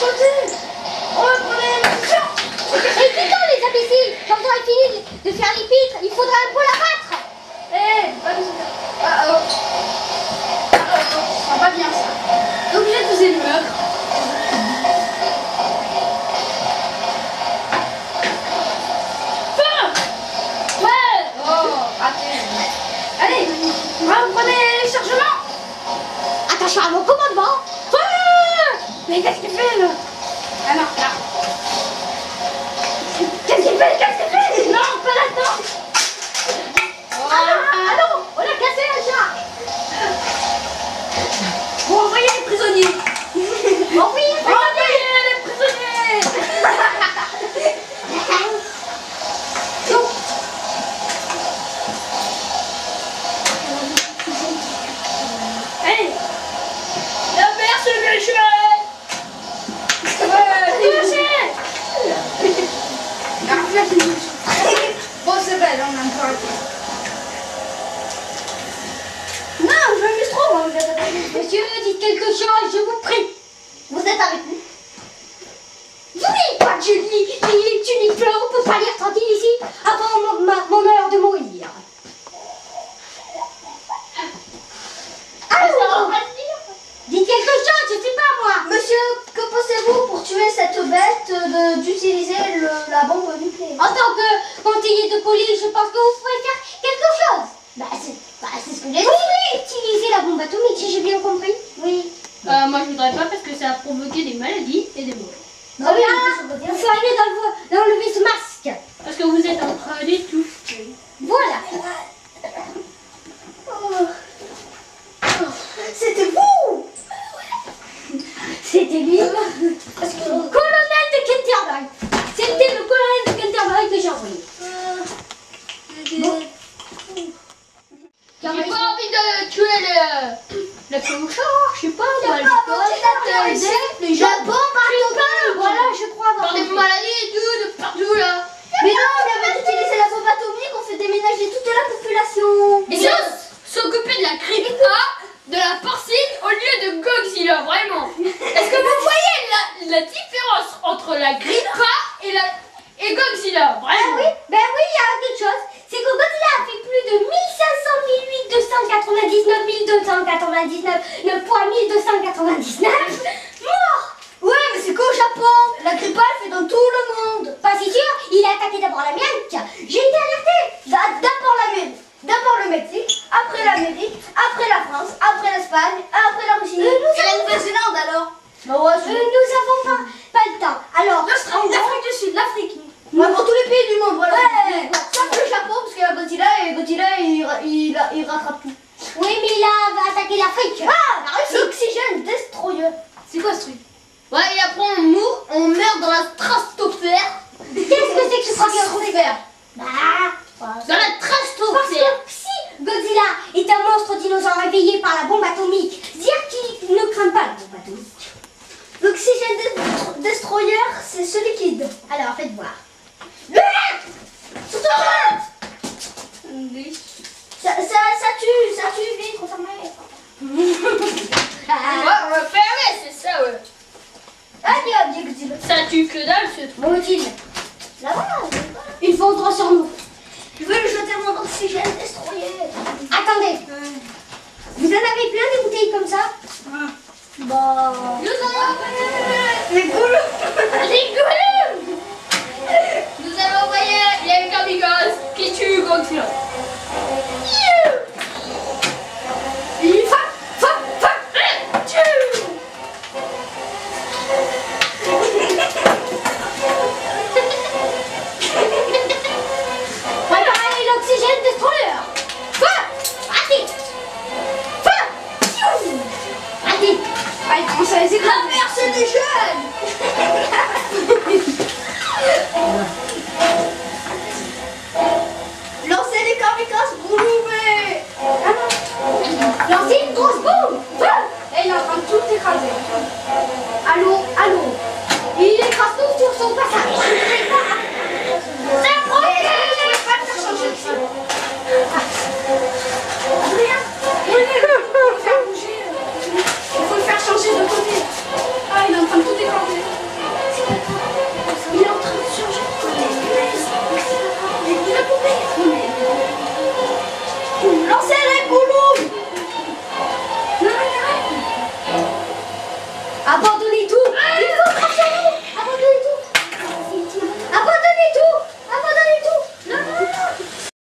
côté. Reprenez le champ. Et putain les imbéciles, quand on aura fini de faire les pitres, il faudra un peu la battre. Pas de soucis. Ça va pas bien ça. Donc j'ai tous les meurtres. Allez, reprenez les chargements. Attention à mon commandement. Mais qu'est-ce qu'il fait là? Ah non, là. Qu'est-ce qu'il fait? Non, pas là-dedans. Ah non, on a cassé un chat. Bon, envoyez les prisonniers. Envoyez les prisonniers. Allez. La mer se méchait. Bon, c'est belle, on a encore. Non, je m'amuse trop, moi, vous êtes avec nous. Monsieur, dites quelque chose, je vous prie. Vous êtes avec nous? Vous n'avez pas de Julie, les tuniques blancs, on peut pas lire tranquille ici avant mon heure de mourir. Alors, dites quelque chose, je sais pas moi. Monsieur, que pensez-vous pour tuer cette bête d'utiliser la bombe nucléaire? En tant que conseiller de police, je pense que vous pourrez faire quelque chose. C'est ce que j'ai dit. Vous voulez utiliser la bombe atomique, si j'ai bien compris? Oui. Moi, je voudrais pas parce que ça a provoqué des maladies et des morts. Très bien, vous feriez d'enlever ce masque. Parce que vous êtes en train d'étouffer. Voilà. C'était vous! C'était lui. Colonel de Canterbury. C'était le colonel de Canterbury que j'ai envoyé. Bon. J'ai pas envie de tuer le clochard, je sais pas, moi, Les gens Voilà, je crois par des maladies et tout, de partout là. Mais non, on avait utilisé la bombe atomique, on fait déménager toute la population. Et ça, s'occuper de la grippe A, de la porcine au lieu de Godzilla, vraiment. Est-ce que vous voyez la différence entre la grippe A et Godzilla, Ah vraiment? oui, ben oui, il y a quelque chose. C'est que Godzilla a fait plus de 1500, 1800, 299, 1299, le poids 1299 morts. Ouais, mais c'est qu'au Japon. La grippe A, elle fait dans tout le monde. Pas si sûr, il a attaqué d'abord l'Amérique. J'ai été alertée. D'abord l'Amérique, d'abord le Mexique, après l'Amérique, après la France, après l'Espagne, après la Russie. Et la Nouvelle-Zélande alors? Nous avons pas le temps. Alors, L'Afrique du Sud, l'Afrique. Ouais, pour tous les pays du monde, voilà. Ouais. Sauf le Japon, parce qu'il y a Godzilla, et Godzilla, il rattrape tout. oui, mais il va attaquer l'Afrique. Ah, la Russie. L'Oxygène Destroyer. C'est quoi ce truc? Ouais, et après on meurt dans la stratosphère. Qu'est-ce que c'est que ce Stratosphère. Dans la Parce stratosphère. que si Godzilla est un monstre dinosaure réveillé par la bombe atomique, dire qu'il ne craint pas la bombe atomique. L'Oxygène Destroyer, c'est ce liquide. Alors, faites voir. Ça tue vite, consommé. Ouais, c'est ça, ouais. Allez, hop, Godzilla. Ça tue que dalle ce truc. Mon utile. Là-bas, Il faut droit sur nous. je veux le jeter mon Oxygène Destroyer. Attendez. Vous en avez plein des bouteilles comme ça? Bon. Nous allons envoyer les kamikazes qui tuent Godzilla. Préparez l'oxygène destroyer. Feu! Allez! Feu! Allez! Allez, commence à les écraser. Merci des jeunes. Lancez les kamikazes, bouloumé. Lancez une grosse bombe. Feu! Et il est en train de tout écraser. Allô?